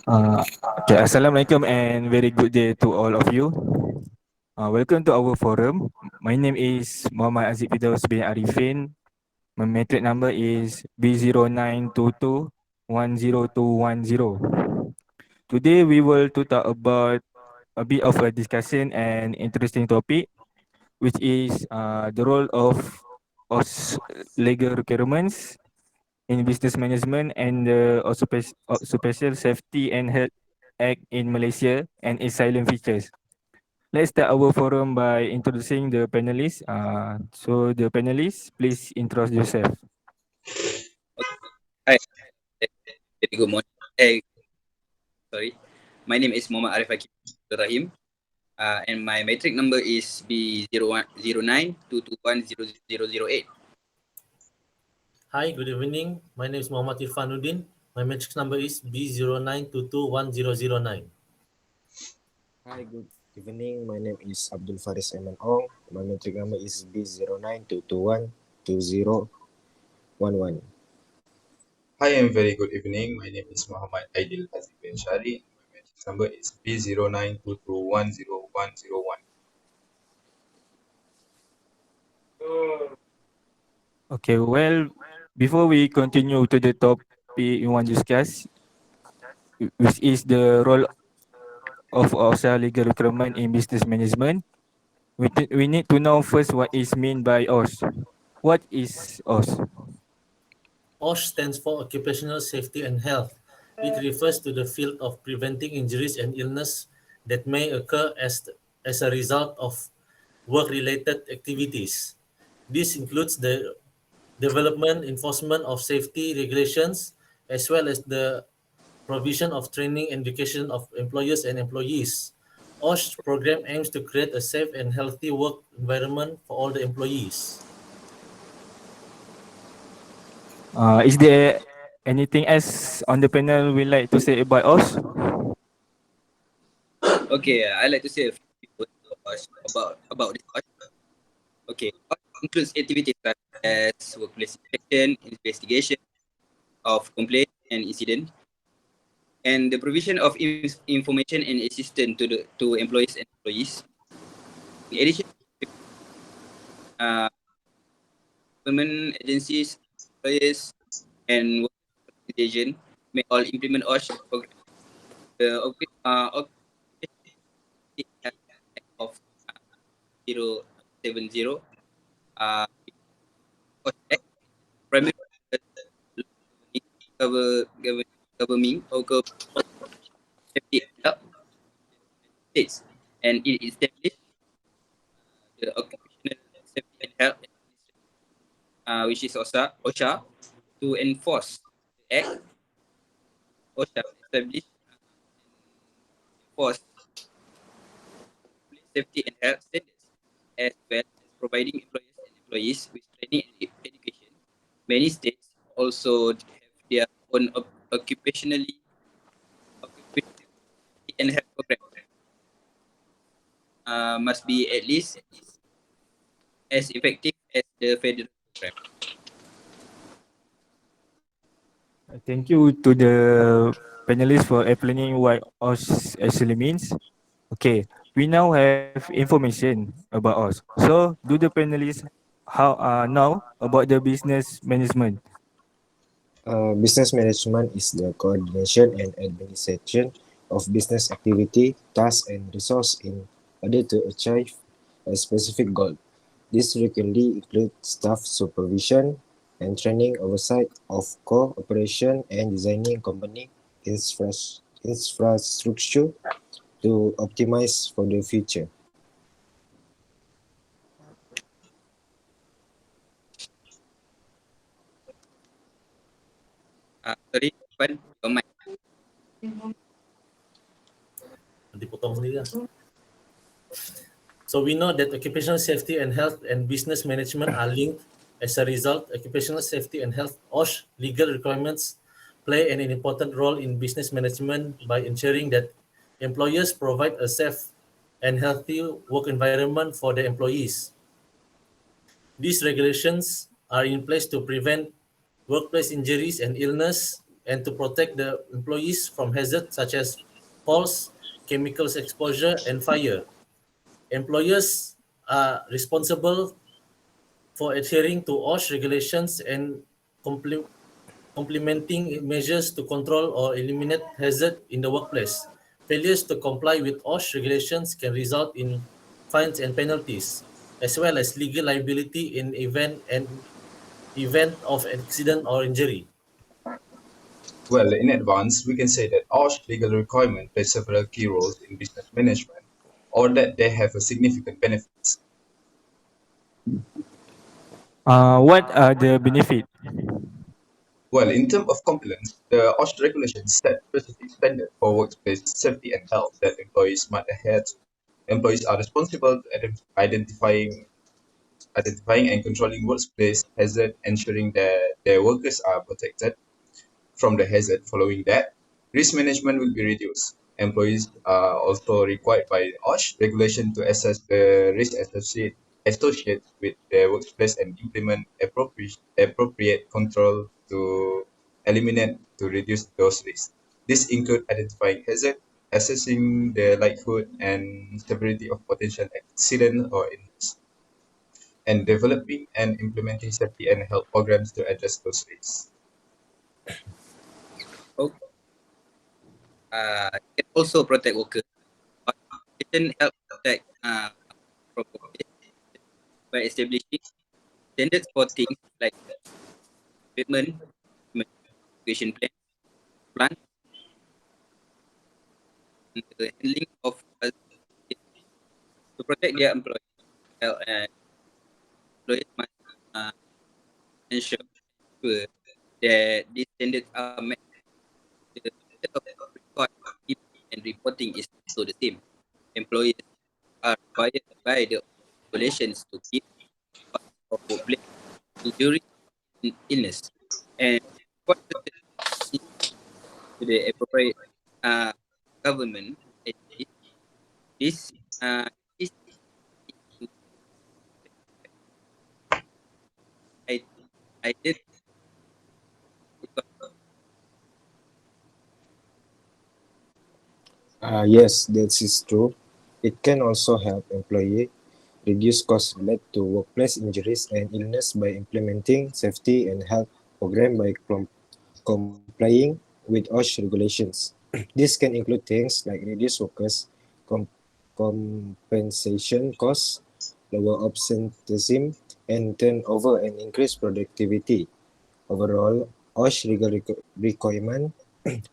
Uh, okay, Assalamualaikum and very good day to all of you. Welcome to our forum. My name is Muhammad Aziz Fidaus bin Arifin. My metric number is B0922102110. Today we will to talk about a bit of a discussion and interesting topic, which is the role of OS legal requirements in business management and the Occupational Safety and Health Act in Malaysia and its silent features. Let's start our forum by introducing the panelists. So the panelists, please introduce yourself. Hi, very good morning. Sorry. My name is Muhammad Arif Hakim Rahim, and my metric number is B010922100008. Hi, good evening. My name is Muhammad Irfanuddin. My matrix number is B09221009. Hi, good evening. My name is Abdul Faris Eman Ong. My metric number is B0922212011. Hi and very good evening. My name is Muhammad Aidil Aziz bin Shari. My matrix number is B0922101001. Okay, well, before we continue to the topic we want to discuss, which is the role of OSA legal requirement in business management, we need to know first what is meant by OS. What is OS? OSH stands for Occupational Safety and Health. It refers to the field of preventing injuries and illness that may occur as a result of work-related activities. This includes the development, enforcement of safety regulations, as well as the provision of training and education of employers and employees. OSH program aims to create a safe and healthy work environment for all the employees. Is there anything else on the panel we like to say about OS? Okay, I like to say a few words about this part. Okay, what includes activities such as workplace inspection, investigation of complaint and incident, and the provision of information and assistance to employees and employees. In addition, uh, government agencies, employers, and work organization may all implement OSH program. The of 070 uh, OSH Act primarily governing governing or safety and health states, and it established the Occupational Safety and Health Administration, which is OSHA, to enforce the act. OSHA established and enforce safety and health standards, as well as providing employers and employees with training and education. Many states also have their own occupational safety and health program. Must be at least as effective as the federal program. Thank you to the panelists for explaining what OS actually means. Okay, we now have information about OS. So, do the panelists how now about the business management? Business management is the coordination and administration of business activity, tasks, and resource in order to achieve a specific goal. This frequently includes staff supervision and training, oversight of core operation, and designing company infrastructure to optimize for the future. Sorry, Pan, your mic. Dipotong sendiri lah. So we know that occupational safety and health and business management are linked. As a result, occupational safety and health OSH legal requirements play an important role in business management by ensuring that employers provide a safe and healthy work environment for their employees. These regulations are in place to prevent workplace injuries and illness, and to protect the employees from hazards such as falls, chemicals exposure, and fire. Employers are responsible for adhering to OSH regulations and implementing measures to control or eliminate hazard in the workplace. Failures to comply with OSH regulations can result in fines and penalties, as well as legal liability in event of accident or injury. Well, in advance, we can say that OSH legal requirement play several key roles in business management, or that they have a significant benefits. What are the benefit? Well, in terms of compliance, the OSH regulations set specific standards for workplace safety and health that employees must adhere to. Employees are responsible for identifying and controlling workplace hazard, ensuring that their workers are protected from the hazard. Following that, risk management will be reduced. Employees are also required by OSH regulation to assess the risk associated with their workplace and implement appropriate control to to reduce those risks. This include identifying hazard, assessing the likelihood and severity of potential accident or illness, and developing and implementing safety and health programs to address those risks. Okay. It can also protect workers. Organization help protect from workplace by establishing standards for things like treatment, education plan, and the handling of to protect their employees. And employees must uh, ensure that these standards are met. The method of record and reporting is also the same. Employees are required by the regulations to keep records of workplace injury and illness and report to the appropriate uh, government agencies. This is I did Yes, that is true. It can also help employee reduce costs related to workplace injuries and illness by implementing safety and health program by complying with OSH regulations. This can include things like reduce workers' com- compensation costs, lower absenteeism, and turnover and increase productivity. Overall, OSH legal requirement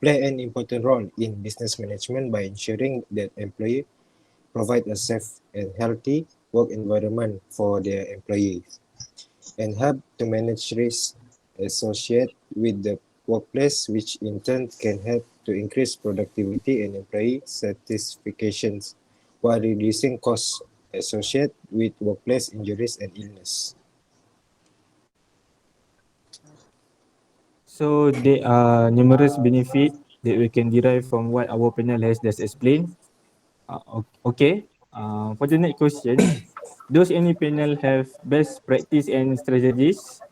play an important role in business management by ensuring that employees provide a safe and healthy work environment for their employees and help to manage risks associated with the workplace, which in turn can help to increase productivity and employee satisfactions while reducing costs associated with workplace injuries and illness. So there are numerous benefits that we can derive from what our panel has just explained. Okay. For the next question, does any panel have best practice and strategies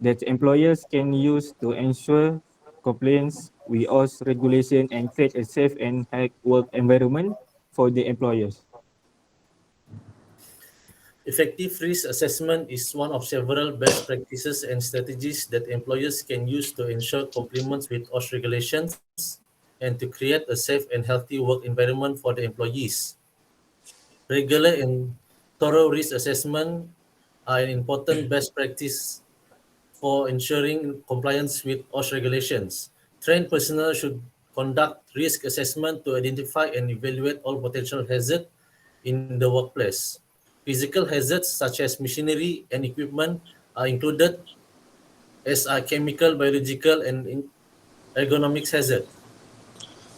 that employers can use to ensure compliance with OS regulation and create a safe and high work environment for the employers? Effective risk assessment is one of several best practices and strategies that employers can use to ensure compliance with OSH regulations and to create a safe and healthy work environment for the employees. Regular and thorough risk assessment are an important best practice for ensuring compliance with OSH regulations. Trained personnel should conduct risk assessment to identify and evaluate all potential hazards in the workplace. Physical hazards such as machinery and equipment are included, as are chemical, biological, and ergonomics hazards.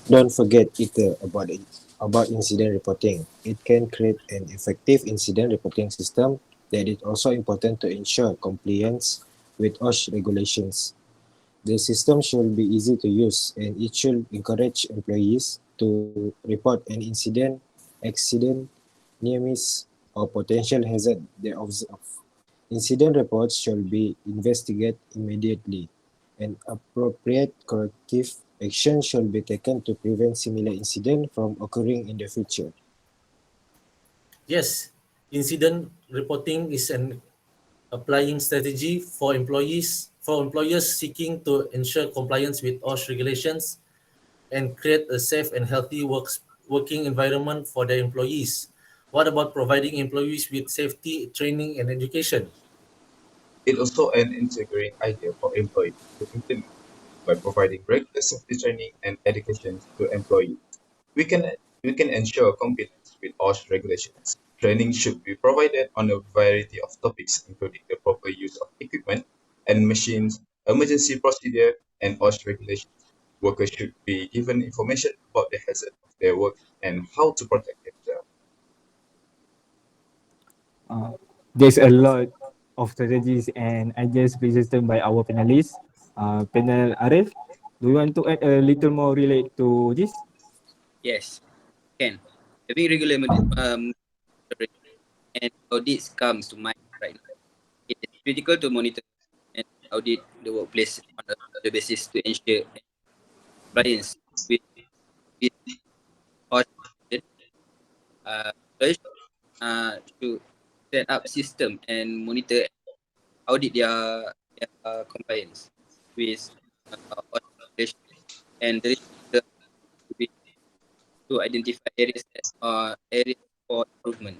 Don't forget about incident reporting. It can create an effective incident reporting system that is also important to ensure compliance with OSH regulations. The system should be easy to use and it should encourage employees to report an incident, accident, near miss, or potential hazard they observe. Incident reports should be investigated immediately. and appropriate corrective action should be taken to prevent similar incidents from occurring in the future. Yes, incident reporting is an applying strategy for employers seeking to ensure compliance with OSH regulations and create a safe and healthy working environment for their employees. What about providing employees with safety training and education? It also an intriguing idea for employees to implement by providing regular safety training and education to employees. We can we can ensure compliance with OSH regulations. Training should be provided on a variety of topics, including the proper use of equipment and machines, emergency procedure, and OSH regulations. Workers should be given information about the hazard of their work and how to protect themselves. Uh, there's a lot of strategies and ideas presented by our panelists. Panel Arif, do you want to add a little more relate to this? Yes, can. Having regular monitoring and audits comes to mind right now. It is critical to monitor and audit the workplace on a regular basis to ensure compliance with with all standards. Employers should set up system and monitor and audit their compliance with all regulations, and the risk to be to identify areas for improvement.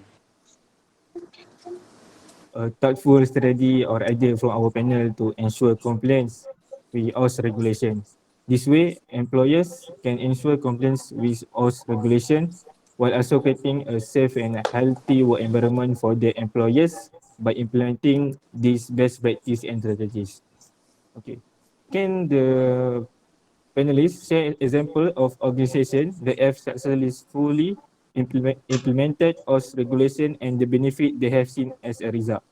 A thoughtful strategy or idea from our panel to ensure compliance with OS regulation. This way, employers can ensure compliance with OS regulation while also creating a safe and healthy work environment for their employers by implementing these best practice and strategies. Okay. Can the panelists share example of organization that have successfully implemented OS regulation and the benefit they have seen as a result?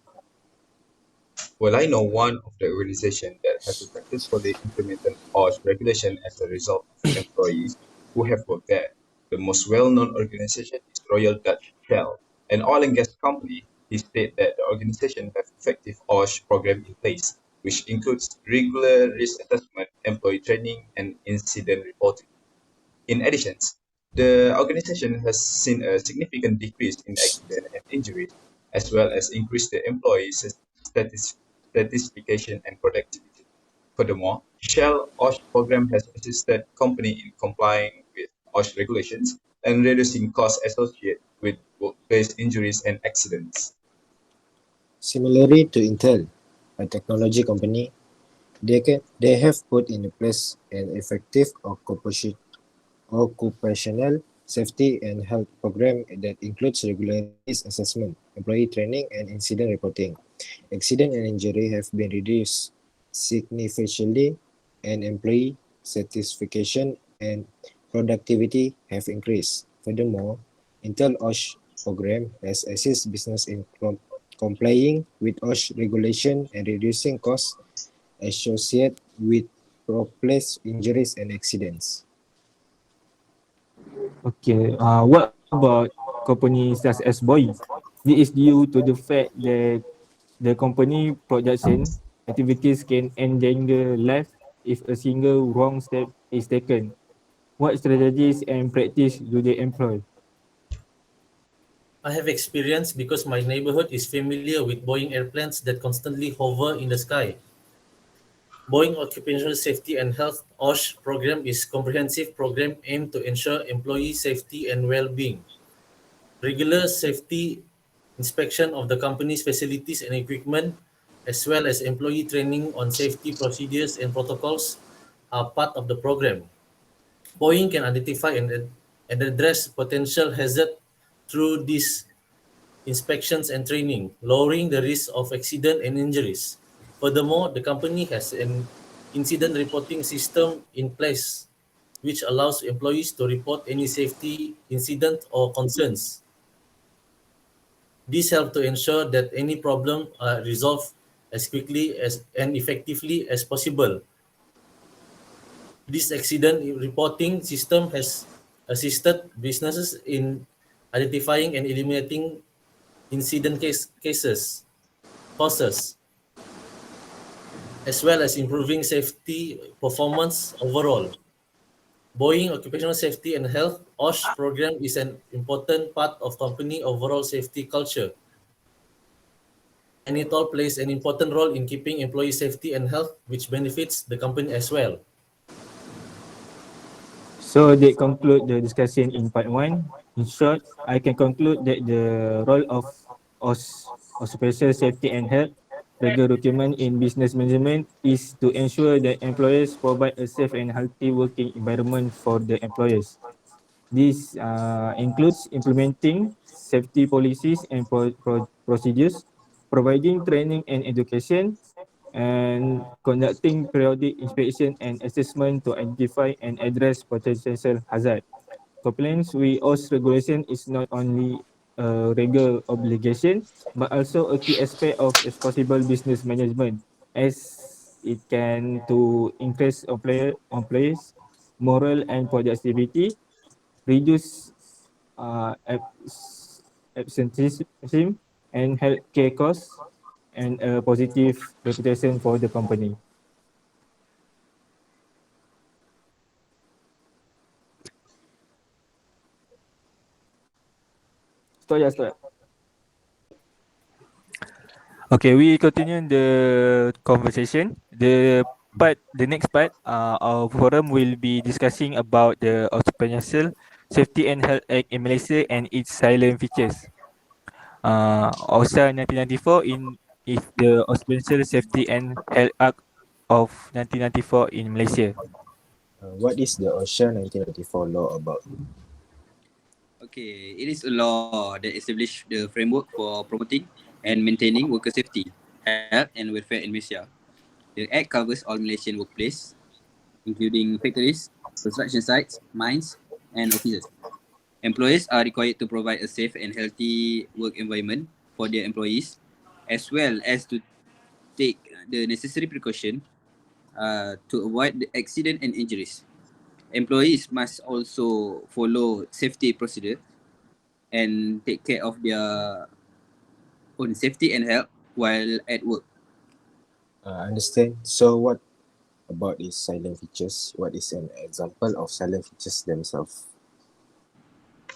Well, I know one of the organizations that has successfully implemented OSH regulation as a result of employees who have worked there. The most well-known organization is Royal Dutch Shell, an oil and gas company. He stated that the organization has effective OSH program in place, which includes regular risk assessment, employee training, and incident reporting. In addition, the organization has seen a significant decrease in accident and injuries, as well as increased the employee satisfaction and productivity. Furthermore, Shell OSH program has assisted company in complying with OSH regulations and reducing costs associated with workplace injuries and accidents. Similarly to Intel, a technology company, they have put in place an effective occupational safety and health program that includes regular risk assessment, employee training, and incident reporting. Accident and injury have been reduced significantly, and employee satisfaction and productivity have increased. Furthermore, Intel OSH program has assisted business in complying with OSH regulation and reducing costs associated with workplace injuries and accidents. Okay. What about companies such as Boeing? This is due to the fact that the company production activities can endanger life if a single wrong step is taken. What strategies and practice do they employ? I have experience because my neighborhood is familiar with Boeing airplanes that constantly hover in the sky. Boeing Occupational Safety and Health OSH program is comprehensive program aimed to ensure employee safety and well-being. Regular safety inspection of the company's facilities and equipment, as well as employee training on safety procedures and protocols, are part of the program. Boeing can identify and address potential hazard through these inspections and training, lowering the risk of accident and injuries. Furthermore, the company has an incident reporting system in place which allows employees to report any safety incident or concerns. This helps to ensure that any problem are resolved as quickly as and effectively as possible. This accident reporting system has assisted businesses in identifying and eliminating incident cases causes. as well as improving safety performance overall. Boeing Occupational Safety and Health OSH program is an important part of company overall safety culture, and it all plays an important role in keeping employee safety and health, which benefits the company as well. So they conclude the discussion in part one. In short, I can conclude that the role of occupational safety and health legal document in business management is to ensure that employers provide a safe and healthy working environment for the employers. This includes implementing safety policies and procedures, providing training and education, and conducting periodic inspection and assessment to identify and address potential hazard. Compliance with OS regulation is not only a legal obligation, but also a key aspect of responsible business management, as it can to increase employees' moral and productivity, reduce absenteeism and healthcare costs, and a positive reputation for the company. Stop. Okay, we continue the conversation. The next part, our forum will be discussing about the Occupational Safety and Health Act in Malaysia and its silent features. OSHA 1994 is the Occupational Safety and Health Act of 1994 in Malaysia. What is the OSHA 1994 law about? Okay, it is a law that established the framework for promoting and maintaining worker safety, health, and welfare in Malaysia. The Act covers all Malaysian workplaces, including factories, construction sites, mines, and offices. Employers are required to provide a safe and healthy work environment for their employees, as well as to take the necessary precaution to avoid the accident and injuries. Employees must also follow safety procedure and take care of their own safety and health while at work. I understand. So what about its silent features? What is an example of silent features themselves?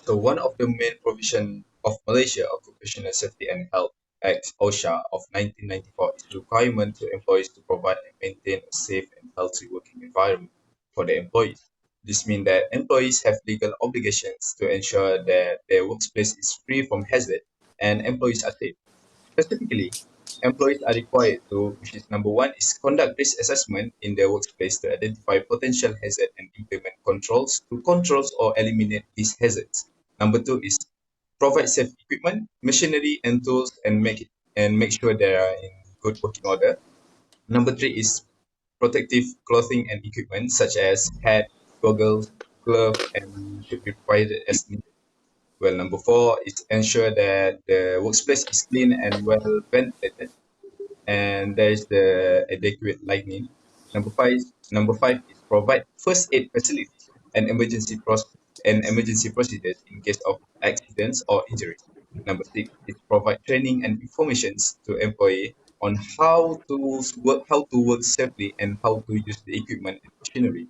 So one of the main provision of Malaysia Occupational Safety and Health Act OSHA of 1994 is the requirement to employees to provide and maintain a safe and healthy working environment for their employees. This means that employees have legal obligations to ensure that their workplace is free from hazard and employees are safe. Specifically, employees are required to, which is number one, is conduct risk assessment in their workplace to identify potential hazard and implement controls to controls or eliminate these hazards. Number two is provide safe equipment, machinery, and tools, and make sure they are in good working order. Number three is protective clothing and equipment such as hat, goggles, glove, and should be provided as needed. Well, number four is ensure that the workplace is clean and well ventilated, and there is the adequate lighting. Number five is provide first aid facilities and emergency procedures in case of accidents or injuries. Number six is provide training and informations to employee on how to work safely and how to use the equipment and machinery.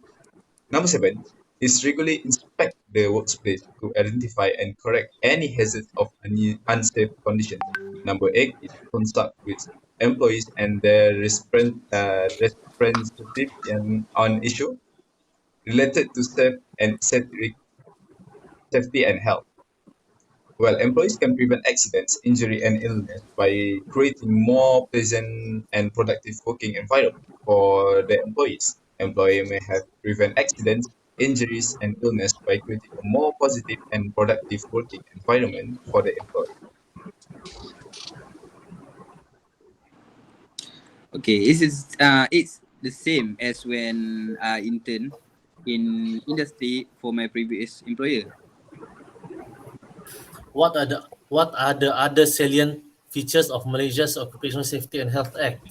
Number seven is regularly inspect the workplace to identify and correct any hazards of any unsafe conditions. Number eight is consult with employees and their representative on issue related to safety and health. Well, employees can prevent accidents, injury, and illness by creating more pleasant and productive working environment for the employees. Employee may have prevent accidents, injuries, and illness by creating a more positive and productive working environment for the employee. Okay, it's the same as when I intern in industry for my previous employer. What are the other salient features of Malaysia's Occupational Safety and Health Act?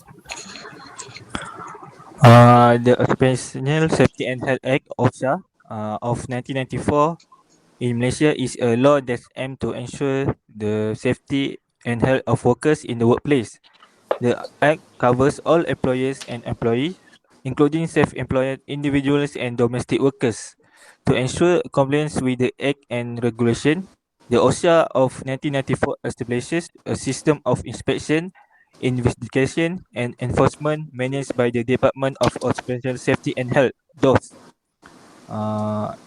The Occupational Safety and Health Act (OSHA) of 1994 in Malaysia is a law that's aimed to ensure the safety and health of workers in the workplace. The Act covers all employers and employees, including self-employed individuals and domestic workers. To ensure compliance with the Act and regulation, the OSHA of 1994 establishes a system of inspection, investigation, and enforcement managed by the Department of Occupational Safety and Health, DOS.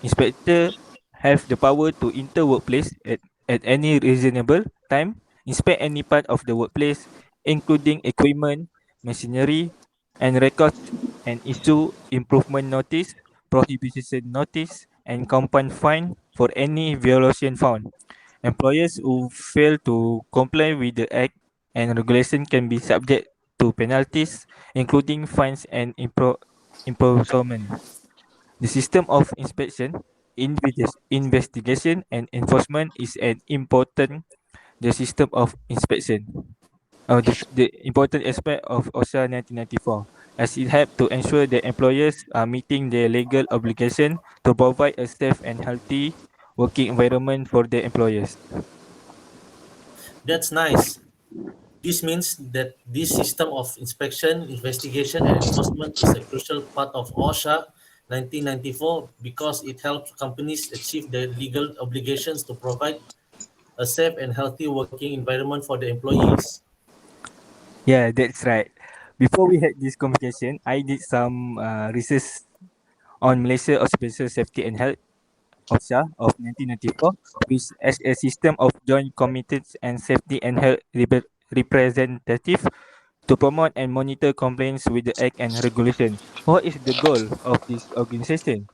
Inspector have the power to enter workplace at any reasonable time, inspect any part of the workplace, including equipment, machinery, and records, and issue improvement notice, prohibition notice, and compound fine for any violation found. Employers who fail to comply with the Act and regulation can be subject to penalties, including fines and imprisonment. The system of inspection, investigation, and enforcement is an important the system of inspection. The important aspect of OSHA 1994, as it helps to ensure that employers are meeting their legal obligation to provide a safe and healthy working environment for their employers. That's nice. This means that this system of inspection, investigation, and enforcement is a crucial part of OSHA 1994 because it helps companies achieve their legal obligations to provide a safe and healthy working environment for the employees. Yeah, that's right. Before we had this conversation, I did some research on Malaysia Occupational Safety and Health OSHA of 1994, which as a system of joint committees and safety and health representative to promote and monitor compliance with the Act and regulation. What is the goal of this organization?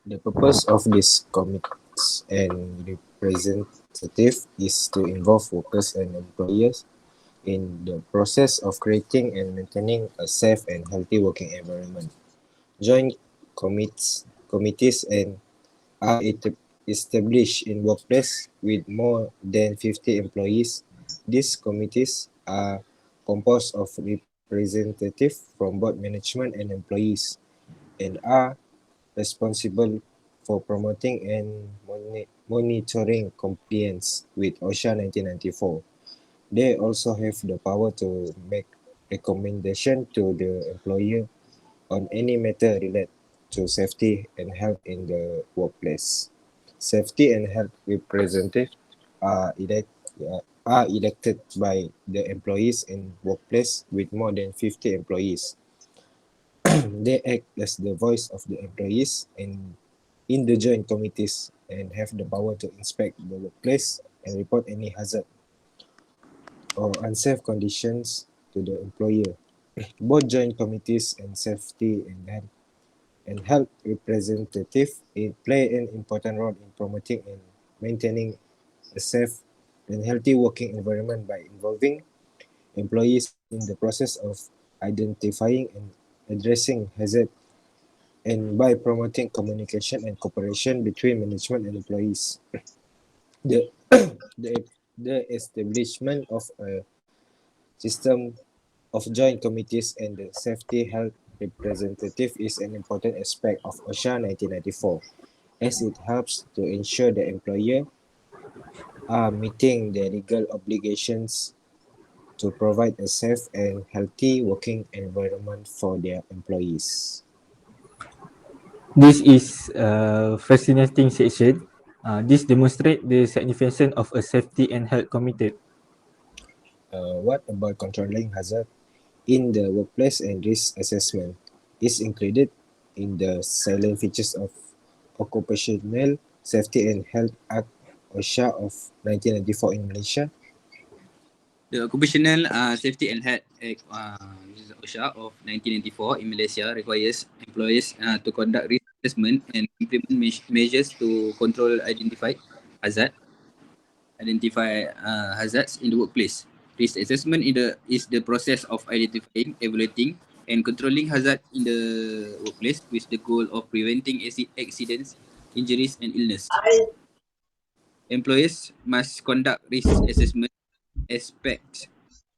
The purpose of these committees and representative is to involve workers and employers in the process of creating and maintaining a safe and healthy working environment. Joint committees and are established in workplace with more than 50 employees. These committees are composed of representatives from both management and employees and are responsible for promoting and monitoring compliance with OSHA 1994. They also have the power to make recommendation to the employer on any matter related to safety and health in the workplace. Safety and health representatives are, are elected by the employees in workplace with more than 50 employees. They act as the voice of the employees in the joint committees and have the power to inspect the workplace and report any hazard or unsafe conditions to the employer. Both joint committees and safety and health representative play an important role in promoting and maintaining a safe and healthy working environment by involving employees in the process of identifying and addressing hazard and by promoting communication and cooperation between management and employees. The, the, the establishment of a system of joint committees and the safety health representative is an important aspect of OSHA 1994 as it helps to ensure the employer are meeting their legal obligations to provide a safe and healthy working environment for their employees. This is a fascinating section. This demonstrates the significance of a safety and health committee. What about controlling hazard in the workplace and risk assessment is included in the silent features of Occupational Safety and Health Act OSHA of 1994 in Malaysia. The Occupational Safety and Health Act, which is OSHA of 1994 in Malaysia, requires employers to conduct risk assessment and implement measures to control hazards in the workplace. Risk assessment is the process of identifying, evaluating, and controlling hazard in the workplace with the goal of preventing accidents, injuries, and illness. Employers must conduct risk assessment aspects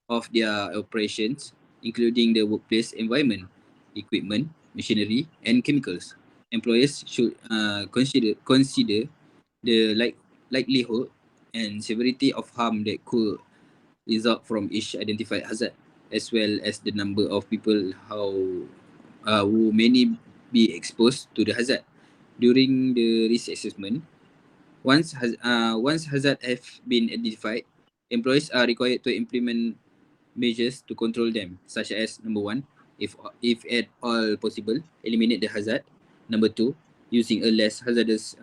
of their operations, including the workplace environment, equipment, machinery, and chemicals. Employers should consider the likelihood and severity of harm that could result from each identified hazard, as well as the number of people who may be exposed to the hazard. During the risk assessment, once hazard have been identified, employees are required to implement measures to control them, such as number one, if at all possible, eliminate the hazard. Number two, using a less hazardous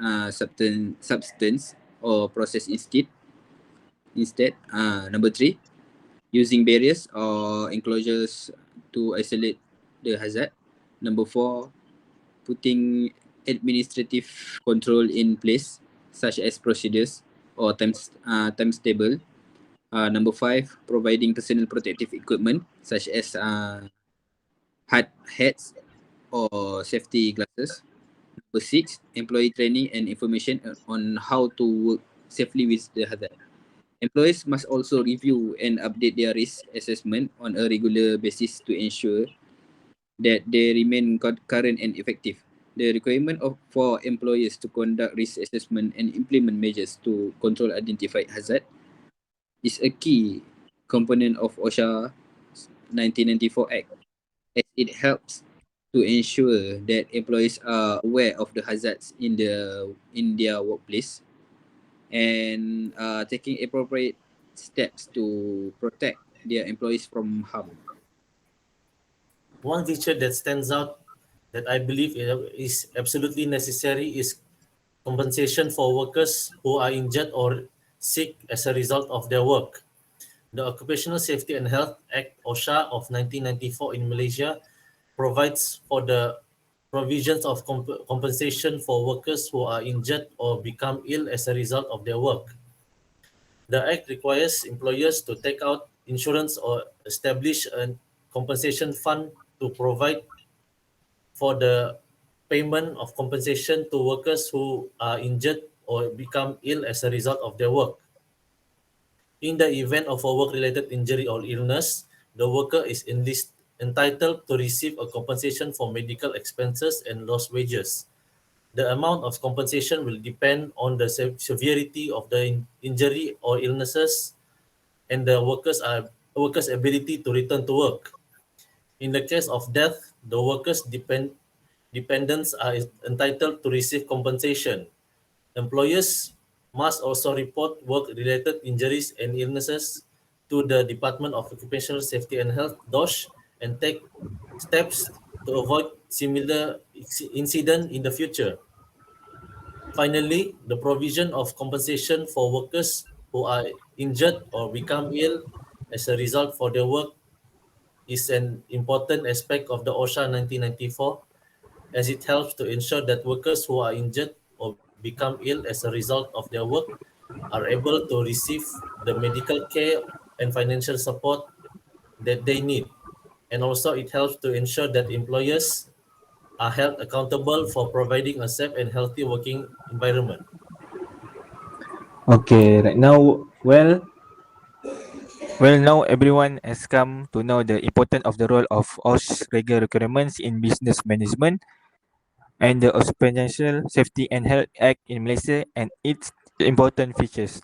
substance or process instead. Number three, using barriers or enclosures to isolate the hazard. Number four, putting administrative control in place, such as procedures or times table. Number five, providing personal protective equipment, such as hard hats or safety glasses. Number six, employee training and information on how to work safely with the hazard. Employees must also review and update their risk assessment on a regular basis to ensure that they remain current and effective. The requirement for employers to conduct risk assessment and implement measures to control identified hazard is a key component of OSHA 1994 Act, as it helps to ensure that employees are aware of the hazards in their workplace and taking appropriate steps to protect their employees from harm. One feature that stands out that I believe is absolutely necessary is compensation for workers who are injured or sick as a result of their work. The Occupational Safety and Health Act (OSHA) of 1994 in Malaysia provides for the provisions of compensation for workers who are injured or become ill as a result of their work. The Act requires employers to take out insurance or establish a compensation fund to provide for the payment of compensation to workers who are injured or become ill as a result of their work. In the event of a work-related injury or illness, the worker is entitled to receive a compensation for medical expenses and lost wages. The amount of compensation will depend on the severity of the injury or illnesses and the worker's ability to return to work. In the case of death, the worker's dependents are entitled to receive compensation. Employers must also report work-related injuries and illnesses to the Department of Occupational Safety and Health (DOSH) and take steps to avoid similar incident in the future. Finally, the provision of compensation for workers who are injured or become ill as a result for their work is an important aspect of the OSHA 1994, as it helps to ensure that workers who are injured or become ill as a result of their work are able to receive the medical care and financial support that they need. And also, it helps to ensure that employers are held accountable for providing a safe and healthy working environment. Okay, right now, now everyone has come to know the importance of the role of OS regular requirements in business management and the Occupational Safety and Health Act in Malaysia and its important features.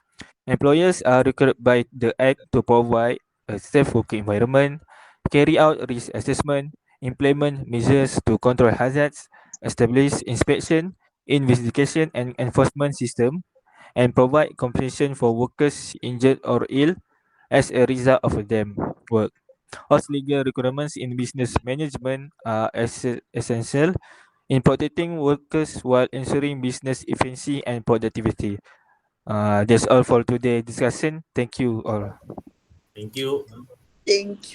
Employers are required by the Act to provide a safe working environment, carry out risk assessment, implement measures to control hazards, establish inspection, investigation and enforcement system, and provide compensation for workers injured or ill as a result of them work. All legal requirements in business management are essential in protecting workers while ensuring business efficiency and productivity. That's all for today's discussion. Thank you all. Thank you. Thank